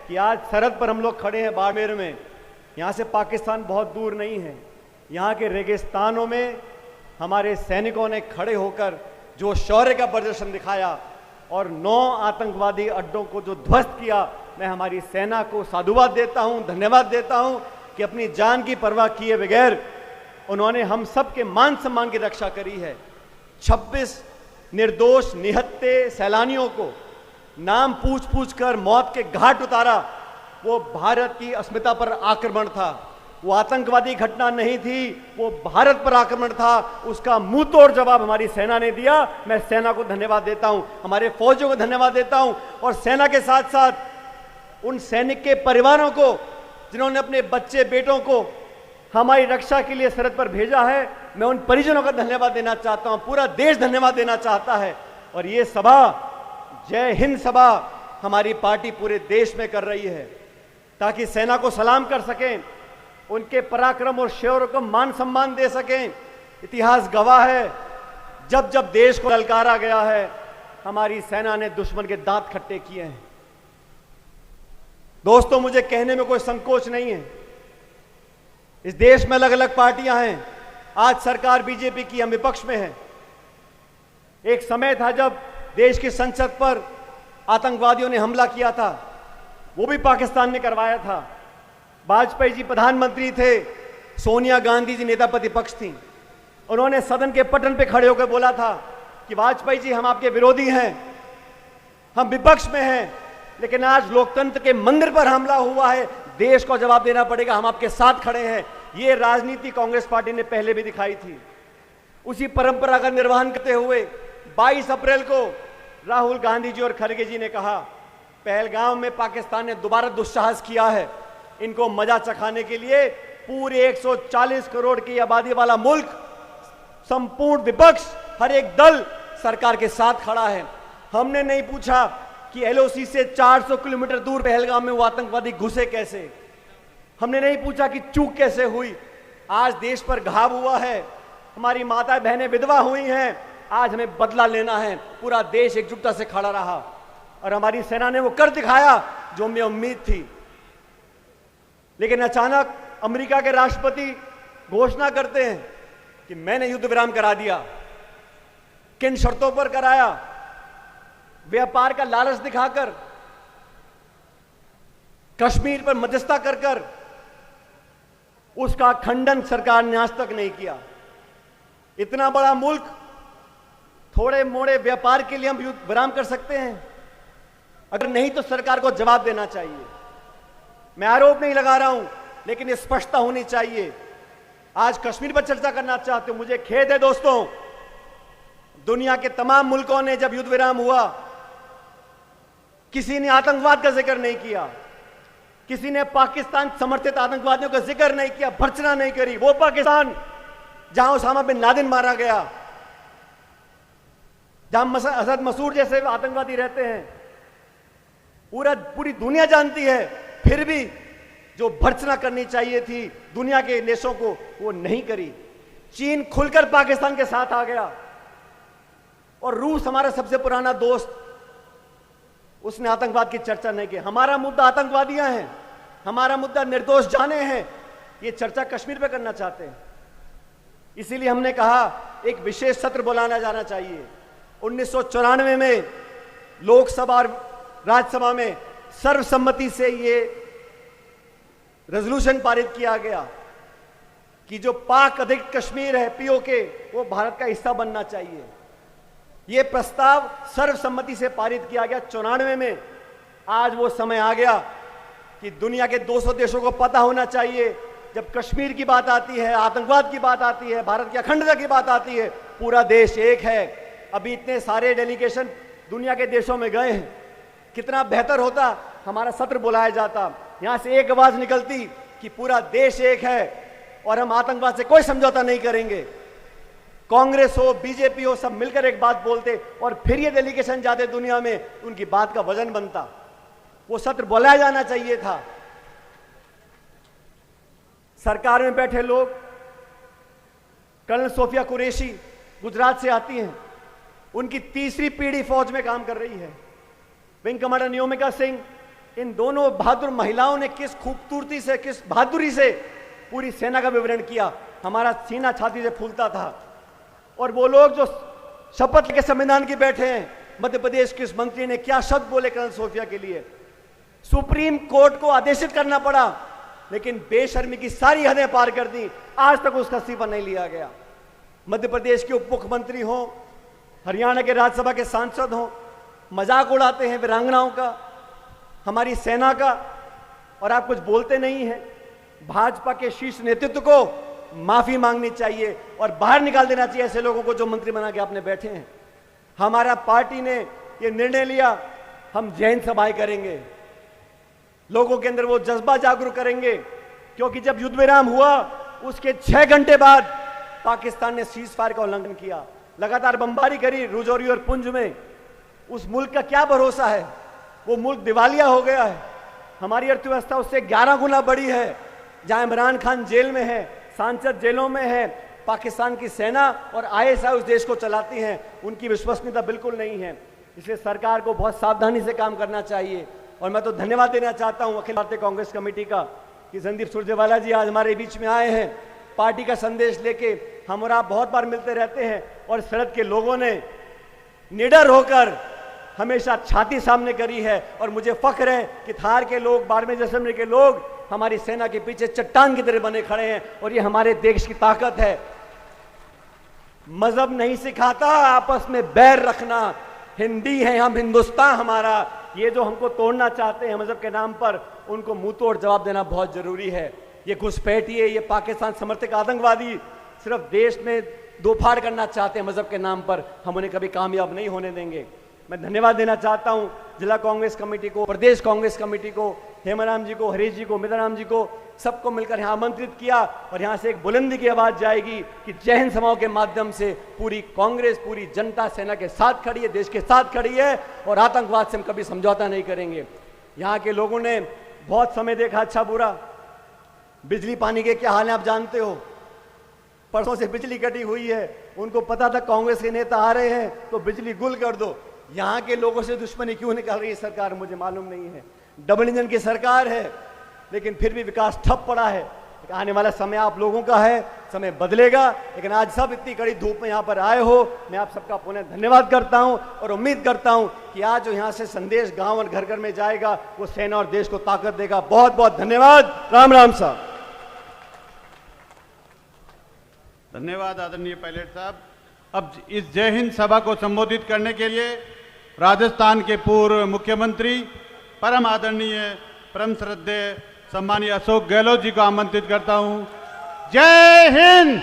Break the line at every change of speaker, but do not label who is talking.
कि आज सरहद पर हम लोग खड़े हैं बाड़मेर में। यहाँ से पाकिस्तान बहुत दूर नहीं है। यहाँ के रेगिस्तानों में हमारे सैनिकों ने खड़े होकर जो शौर्य का प्रदर्शन दिखाया और 9 आतंकवादी अड्डों को जो ध्वस्त किया, मैं हमारी सेना को साधुवाद देता हूँ, धन्यवाद देता हूँ कि अपनी जान की परवाह किए बगैर उन्होंने हम सब के मान सम्मान की रक्षा करी है। 26 निर्दोष निहत्थे सैलानियों को नाम पूछ पूछ कर मौत के घाट उतारा। वो भारत की अस्मिता पर आक्रमण था, वो आतंकवादी घटना नहीं थी, वो भारत पर आक्रमण था। उसका मुंह तोड़ जवाब हमारी सेना ने दिया। मैं सेना को धन्यवाद देता हूं, हमारे फौजियों को धन्यवाद देता हूं और सेना के साथ साथ उन सैनिक के परिवारों को जिन्होंने अपने बच्चे बेटों को हमारी रक्षा के लिए सरहद पर भेजा है। मैं उन परिजनों का धन्यवाद देना चाहता हूं, पूरा देश धन्यवाद देना चाहता है। और ये सभा, जय हिंद सभा, हमारी पार्टी पूरे देश में कर रही है ताकि सेना को सलाम कर सकें, उनके पराक्रम और शौर्य को मान सम्मान दे सकें। इतिहास गवाह है, जब जब देश को ललकारा गया है, हमारी सेना ने दुश्मन के दांत खट्टे किए हैं। दोस्तों, मुझे कहने में कोई संकोच नहीं है, इस देश में अलग अलग पार्टियां हैं। आज सरकार बीजेपी की, हम विपक्ष में हैं। एक समय था जब देश की संसद पर आतंकवादियों ने हमला किया था, वो भी पाकिस्तान ने करवाया था। वाजपेयी जी प्रधानमंत्री थे, सोनिया गांधी जी नेता प्रतिपक्ष थी। उन्होंने सदन के पटल पे खड़े होकर बोला था कि वाजपेयी जी, हम आपके विरोधी हैं, हम विपक्ष में हैं, लेकिन आज लोकतंत्र के मंदिर पर हमला हुआ है, देश को जवाब देना पड़ेगा, हम आपके साथ खड़े हैं। ये राजनीति कांग्रेस पार्टी ने पहले भी दिखाई थी। उसी परंपरा का निर्वहन करते हुए 22 अप्रैल को राहुल गांधी जी और खड़गे जी ने कहा, पहलगाम में पाकिस्तान ने दोबारा दुस्साहस किया है। इनको मजा चखाने के लिए पूरे 140 करोड़ की आबादी वाला मुल्क, संपूर्ण विपक्ष, हर एक दल सरकार के साथ खड़ा है। हमने नहीं पूछा कि एलओसी से 400 किलोमीटर दूर पहलगाम में वो आतंकवादी घुसे कैसे। हमने नहीं पूछा कि चूक कैसे हुई। आज देश पर घाव हुआ है, हमारी माता बहनें विधवा हुई हैं। आज हमें बदला लेना है। पूरा देश एकजुटता से खड़ा रहा और हमारी सेना ने वो कर दिखाया जो हमें उम्मीद थी। लेकिन अचानक अमेरिका के राष्ट्रपति घोषणा करते हैं कि मैंने युद्ध विराम करा दिया। किन शर्तों पर कराया? व्यापार का लालच दिखाकर, कश्मीर पर मध्यस्थता कर कर। उसका खंडन सरकार ने आज तक नहीं किया। इतना बड़ा मुल्क, थोड़े मोड़े व्यापार के लिए हम युद्ध विराम कर सकते हैं? अगर नहीं तो सरकार को जवाब देना चाहिए। मैं आरोप नहीं लगा रहा हूं, लेकिन ये स्पष्टता होनी चाहिए। आज कश्मीर पर चर्चा करना चाहते हो, मुझे खेद है दोस्तों, दुनिया के तमाम मुल्कों ने जब युद्ध विराम हुआ, किसी ने आतंकवाद का जिक्र नहीं किया, किसी ने पाकिस्तान समर्थित आतंकवादियों का जिक्र नहीं किया, भर्त्सना नहीं करी। वो पाकिस्तान जहां उसामा बिन लादेन मारा गया, जहां असद मसूद जैसे आतंकवादी रहते हैं, पूरी दुनिया जानती है। फिर भी जो भर्त्सना करनी चाहिए थी दुनिया के देशों को, वो नहीं करी। चीन खुलकर पाकिस्तान के साथ आ गया और रूस, हमारा सबसे पुराना दोस्त, उसने आतंकवाद की चर्चा नहीं की। हमारा मुद्दा आतंकवादियां हैं, हमारा मुद्दा निर्दोष जाने हैं। ये चर्चा कश्मीर पे करना चाहते हैं। इसीलिए हमने कहा एक विशेष सत्र बुलाना जाना चाहिए। 1994 में लोकसभा और राज्यसभा में सर्वसम्मति से ये रेजोल्यूशन पारित किया गया कि जो पाक अधिकृत कश्मीर है, पीओके, वो भारत का हिस्सा बनना चाहिए। ये प्रस्ताव सर्वसम्मति से पारित किया गया 94 में। आज वो समय आ गया कि दुनिया के 200 देशों को पता होना चाहिए, जब कश्मीर की बात आती है, आतंकवाद की बात आती है, भारत की अखंडता की बात आती है, पूरा देश एक है। अभी इतने सारे डेलीगेशन दुनिया के देशों में गए हैं, कितना बेहतर होता हमारा सत्र बुलाया जाता, यहां से एक आवाज निकलती कि पूरा देश एक है और हम आतंकवाद से कोई समझौता नहीं करेंगे। कांग्रेस हो, बीजेपी हो, सब मिलकर एक बात बोलते और फिर ये डेलीगेशन जाते दुनिया में, उनकी बात का वजन बनता। वो सत्र बुलाया जाना चाहिए था। सरकार में बैठे लोग, कर्नल सोफिया कुरैशी गुजरात से आती हैं, उनकी तीसरी पीढ़ी फौज में काम कर रही है। विंग कमांडर नियोमिका सिंह इन दोनों बहादुर महिलाओं ने किस खूबसूरती से, किस बहादुरी से पूरी सेना का विवरण किया। हमारा सीना छाती से फूलता था। और वो लोग जो शपथ लेके संविधान की बैठे हैं, मध्य प्रदेश के इस मंत्री ने क्या शब्द बोले कर्नल सोफिया के लिए। सुप्रीम कोर्ट को आदेशित करना पड़ा, लेकिन बेशर्मी की सारी हदें पार कर दी। आज तक उसका इस्तीफा नहीं लिया गया। मध्य प्रदेश के उप मुख्यमंत्री हो, हरियाणा के राज्यसभा के सांसद हो, मजाक उड़ाते हैं वीरांगनाओं का, हमारी सेना का, और आप कुछ बोलते नहीं हैं। भाजपा के शीर्ष नेतृत्व को माफी मांगनी चाहिए और बाहर निकाल देना चाहिए ऐसे लोगों को जो मंत्री बना के आपने बैठे हैं। हमारा पार्टी ने ये निर्णय लिया, हम जैन सभाएं करेंगे, लोगों के अंदर वो जज्बा जागरूक करेंगे, क्योंकि जब युद्ध विराम हुआ उसके 6 घंटे बाद पाकिस्तान ने सीज फायर का उल्लंघन किया, लगातार बमबारी करी राजौरी और पुंछ में। उस मुल्क का क्या भरोसा है? वो मुल्क दिवालिया हो गया है। हमारी अर्थव्यवस्था उससे 11 गुना बड़ी है। जहां इमरान खान जेल में है, सांसद जेलों में है, पाकिस्तान की सेना और आईएसआई उस देश को चलाती हैं, उनकी विश्वसनीयता बिल्कुल नहीं है। इसलिए सरकार को बहुत सावधानी से काम करना चाहिए। और मैं तो धन्यवाद देना चाहता हूं अखिल भारतीय कांग्रेस कमेटी का कि संदीप सुरजेवाला जी आज हमारे बीच में आए हैं, पार्टी का संदेश लेके। हम और आप बहुत बार मिलते रहते हैं और सरहद के लोगों ने निडर होकर हमेशा छाती सामने करी है। और मुझे फख्र है कि थार के लोग, बाड़मेर जैसलमेर के लोग हमारी सेना के पीछे चट्टान की तरह बने खड़े हैं, और ये हमारे देश की ताकत है। मजहब नहीं सिखाता आपस में बैर रखना। हिंदी है हम, हिंदुस्तान हमारा। ये जो हमको तोड़ना चाहते हैं मजहब के नाम पर, उनको मुंह तोड़ जवाब देना बहुत जरूरी है। ये घुसपैठिए, ये पाकिस्तान समर्थक आतंकवादी सिर्फ देश में दोफाड़ करना चाहते हैं मजहब के नाम पर, हम उन्हें कभी कामयाब नहीं होने देंगे। मैं धन्यवाद देना चाहता हूं जिला कांग्रेस कमेटी को, प्रदेश कांग्रेस कमेटी को, हेमाराम जी को, हरीश जी को, मिताराम जी को, सबको मिलकर यहां आमंत्रित किया। और यहां से एक बुलंदी की आवाज जाएगी कि जय हिंद समाओं के माध्यम से पूरी कांग्रेस, पूरी जनता सेना के साथ खड़ी है, देश के साथ खड़ी है, और आतंकवाद से हम कभी समझौता नहीं करेंगे। यहां के लोगों ने बहुत समय देखा अच्छा बुरा। बिजली पानी के क्या हाल है आप जानते हो। परसों से बिजली कटी हुई है, उनको पता था कांग्रेस के नेता आ रहे हैं तो बिजली गुल कर दो। यहां के लोगों से दुश्मनी क्यों निकाल रही है सरकार, मुझे मालूम नहीं है। डबल इंजन की सरकार है, लेकिन फिर भी विकास ठप पड़ा है। आने वाला समय आप लोगों का है, समय बदलेगा। लेकिन आज सब इतनी कड़ी धूप में यहां पर आए हो, मैं आप सबका पुनः धन्यवाद करता हूं और उम्मीद करता हूं कि आज जो यहां से संदेश गांव और घर घर में जाएगा वो सेना और देश को ताकत देगा। बहुत बहुत धन्यवाद। राम राम साहब।
धन्यवाद आदरणीय पायलट साहब। अब इस जय हिंद सभा को संबोधित करने के लिए राजस्थान के पूर्व मुख्यमंत्री, परम आदरणीय, परम श्रद्धेय, सम्मानीय अशोक गहलोत जी को आमंत्रित करता हूं। जय हिंद।